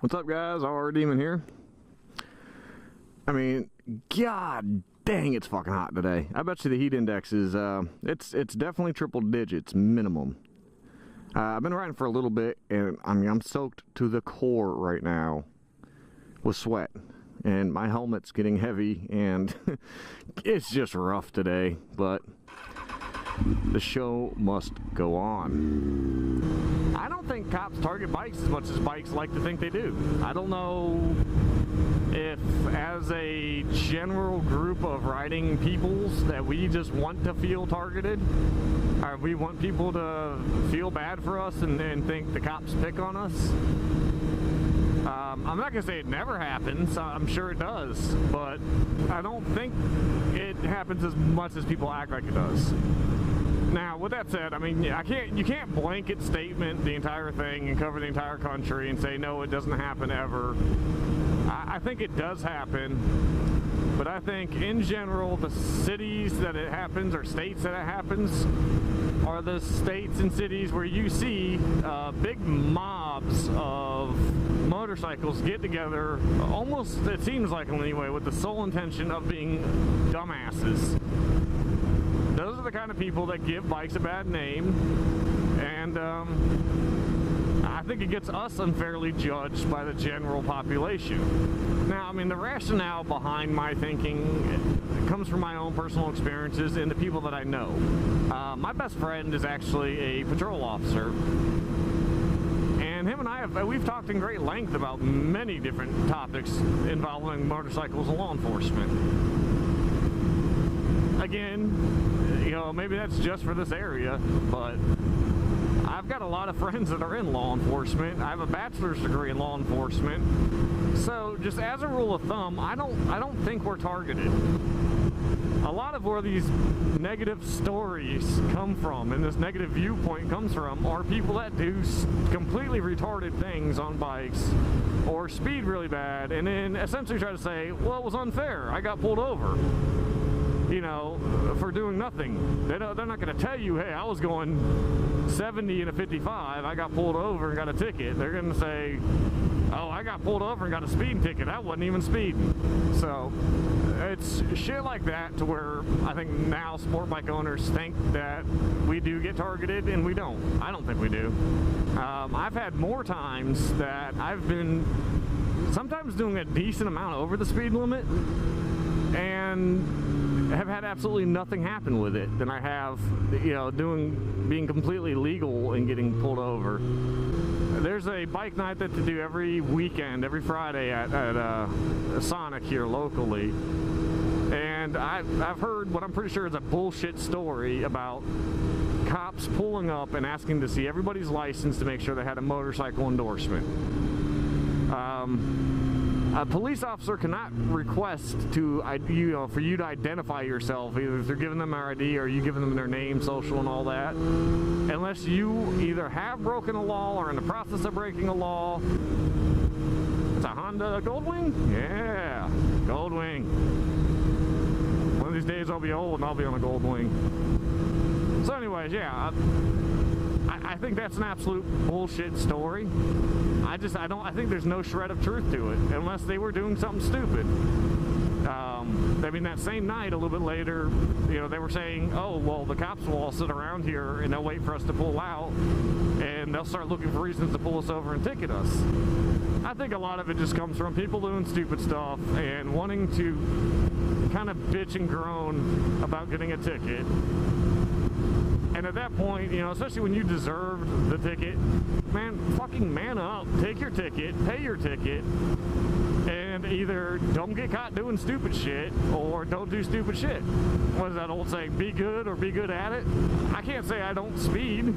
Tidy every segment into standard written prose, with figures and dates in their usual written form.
What's up, guys? RRDemon here. I mean, god dang, it's fucking hot today. I bet you the heat index is, it's definitely triple digits minimum. I've been riding for a little bit, and I mean, I'm soaked to the core right now with sweat. And my helmet's getting heavy, and it's just rough today, but the show must go on. I don't think cops target bikes as much as bikes like to think they do. I don't know if, as a general group of riding peoples, that we just want to feel targeted, or we want people to feel bad for us and think the cops pick on us. I'm not going to say it never happens, I'm sure it does, but I don't think it happens as much as people act like it does. Now, with that said, I mean, you can't blanket statement the entire thing and cover the entire country and say, no, it doesn't happen ever. I think it does happen, but I think in general, the cities that it happens, or states that it happens, are the states and cities where you see big mobs of motorcycles get together, almost, it seems like anyway, with the sole intention of being dumbasses. Those are the kind of people that give bikes a bad name, and I think it gets us unfairly judged by the general population. Now, I mean, the rationale behind my thinking comes from my own personal experiences and the people that I know. My best friend is actually a patrol officer, and him and I we've talked in great length about many different topics involving motorcycles and law enforcement. Again, you know, maybe that's just for this area, but I've got a lot of friends that are in law enforcement. I have a bachelor's degree in law enforcement. So just as a rule of thumb, I don't think we're targeted. A lot of where these negative stories come from and this negative viewpoint comes from are people that do completely retarded things on bikes or speed really bad and then essentially try to say, well, it was unfair, I got pulled over, you know, for doing nothing. They're not going to tell you, hey, I was going 70 in a 55, I got pulled over and got a ticket. They're going to say, oh, I got pulled over and got a speeding ticket, I wasn't even speeding. So it's shit like that to where I think now sport bike owners think that we do get targeted, and we don't. I don't think we do. I've had more times that I've been sometimes doing a decent amount over the speed limit and have had absolutely nothing happen with it than I have, you know, being completely legal and getting pulled over. There's a bike night that they do every weekend, every Friday at Sonic here locally, and I've heard what I'm pretty sure is a bullshit story about cops pulling up and asking to see everybody's license to make sure they had a motorcycle endorsement. A police officer cannot request to, you know, for you to identify yourself, either through giving them their ID or you giving them their name, social, and all that, unless you either have broken a law or in the process of breaking a law. It's a Honda Goldwing? Yeah, Goldwing. One of these days I'll be old and I'll be on a Goldwing. So anyways, yeah, I think that's an absolute bullshit story. I think there's no shred of truth to it, unless they were doing something stupid. I mean, that same night, a little bit later, you know, they were saying, oh, well, the cops will all sit around here and they'll wait for us to pull out, and they'll start looking for reasons to pull us over and ticket us. I think a lot of it just comes from people doing stupid stuff and wanting to kind of bitch and groan about getting a ticket. And at that point, you know, especially when you deserved the ticket, man, fucking man up, take your ticket, pay your ticket, and either don't get caught doing stupid shit or don't do stupid shit. What is that old saying? Be good or be good at it? I can't say I don't speed.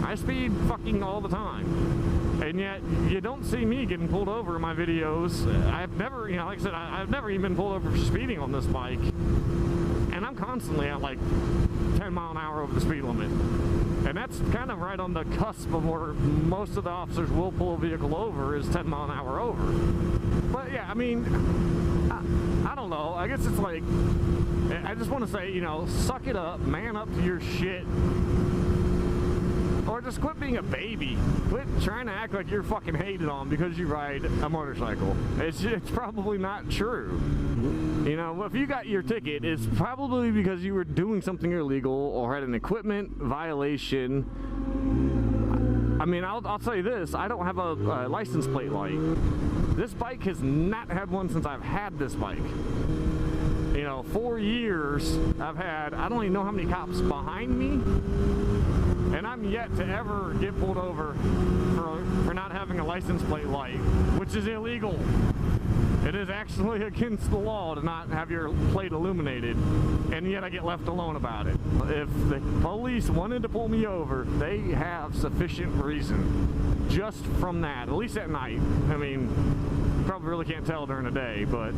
I speed fucking all the time. And yet, you don't see me getting pulled over in my videos. I've never, you know, like I said, I've never even been pulled over for speeding on this bike. And I'm constantly at like 10 mile an hour over the speed limit. And that's kind of right on the cusp of where most of the officers will pull a vehicle over, is 10 mile an hour over. But yeah, I mean, I don't know. I guess it's like, I just want to say, you know, suck it up, man up to your shit. Or just quit being a baby. Quit trying to act like you're fucking hated on because you ride a motorcycle. It's probably not true. You know, if you got your ticket, it's probably because you were doing something illegal or had an equipment violation. I mean, I'll tell you this, I don't have a license plate light. This bike has not had one since I've had this bike. You know, 4 years I've had, I don't even know how many cops behind me, and I'm yet to ever get pulled over for not having a license plate light, which is illegal. It is actually against the law to not have your plate illuminated, and yet I get left alone about it. If the police wanted to pull me over, they have sufficient reason just from that, at least at night. I mean, you probably really can't tell during the day, but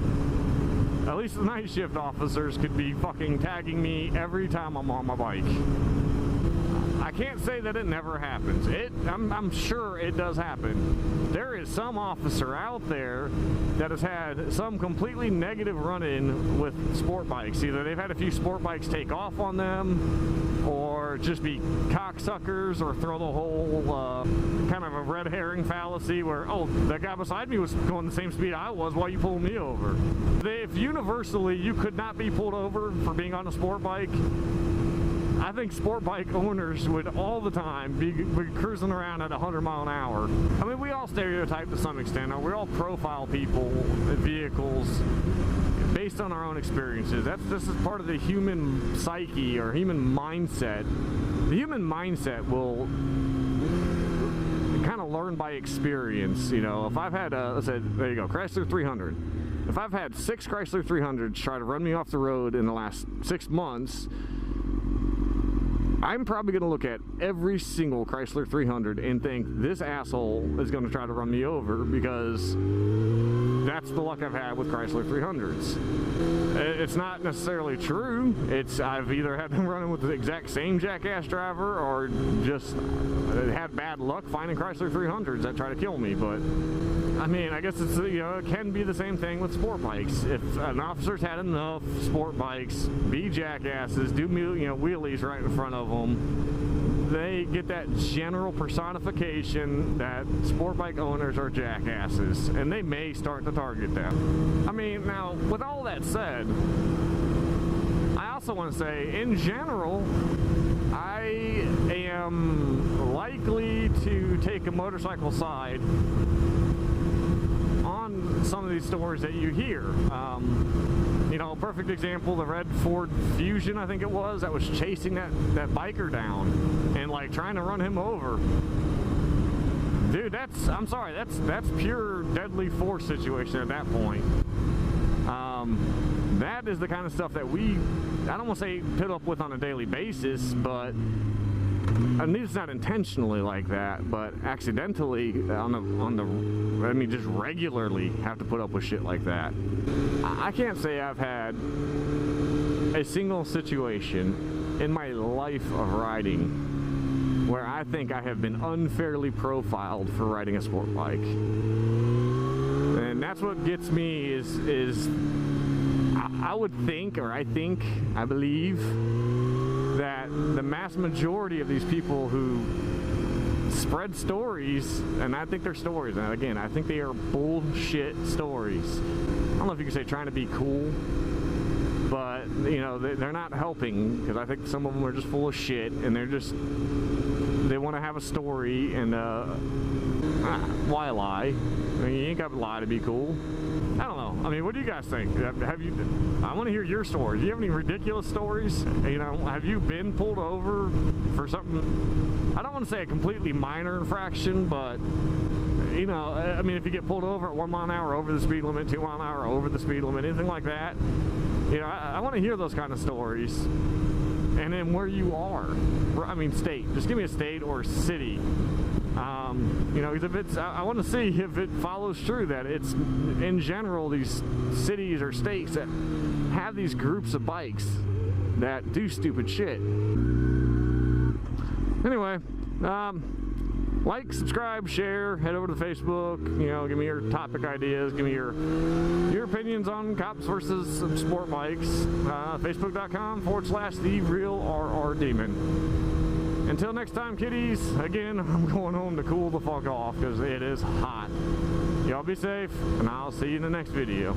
at least the night shift officers could be fucking tagging me every time I'm on my bike. I can't say that it never happens. I'm sure it does happen. There is some officer out there that has had some completely negative run-in with sport bikes. Either they've had a few sport bikes take off on them, or just be cocksuckers, or throw the whole kind of a red herring fallacy where, oh, that guy beside me was going the same speed I was, why you pulling me over? If universally you could not be pulled over for being on a sport bike, I think sport bike owners would all the time be cruising around at 100 miles an hour. I mean, we all stereotype to some extent, or we all profile people and vehicles based on our own experiences. This is part of the human psyche or human mindset. The human mindset will kind of learn by experience. You know, if I've had let's say, there you go, Chrysler 300. If I've had 6 Chrysler 300s try to run me off the road in the last 6 months, I'm probably going to look at every single Chrysler 300 and think this asshole is going to try to run me over, because that's the luck I've had with Chrysler 300s. It's not necessarily true. I've either had them running with the exact same jackass driver, or just had bad luck finding Chrysler 300s that try to kill me. But I mean, I guess it's, you know, it can be the same thing with sport bikes. If an officer's had enough sport bikes be jackasses, do, you know, wheelies right in front of them, they get that general personification that sport bike owners are jackasses, and they may start to target them. I mean, now, with all that said, I also want to say, in general, I am likely to take a motorcycle side on some of these stories that you hear. You know, perfect example, the red Ford Fusion, I think it was, that was chasing that biker down and like trying to run him over. Dude, I'm sorry, that's pure deadly force situation at that point. That is the kind of stuff that I don't want to say put up with on a daily basis, but I mean, it's not intentionally like that, but accidentally I mean, just regularly have to put up with shit like that. I can't say I've had a single situation in my life of riding where I think I have been unfairly profiled for riding a sport bike. And that's what gets me is I would think, or I believe that the mass majority of these people who spread stories, and I think they're stories, and again, I think they are bullshit stories. I don't know if you can say trying to be cool, but you know, they're not helping, because I think some of them are just full of shit, and they want to have a story, and why lie? I mean, you ain't got to lie to be cool. I don't know. I mean, what do you guys think? I want to hear your stories. Do you have any ridiculous stories? You know, have you been pulled over for something? I don't want to say a completely minor infraction, but you know, I mean, if you get pulled over at 1 mile an hour over the speed limit, 2 mile an hour over the speed limit, anything like that, you know, I want to hear those kind of stories. And then where you are. I mean, state. Just give me a state or city. You know, if it's, I want to see if it follows true that it's, in general, these cities or states that have these groups of bikes that do stupid shit. Anyway, like, subscribe, share, head over to Facebook, you know, give me your topic ideas, give me your opinions on cops versus sport bikes. Facebook.com/TheRealRRDemon. until next time, kiddies, again, I'm going home to cool the fuck off because it is hot. Y'all be safe, and I'll see you in the next video.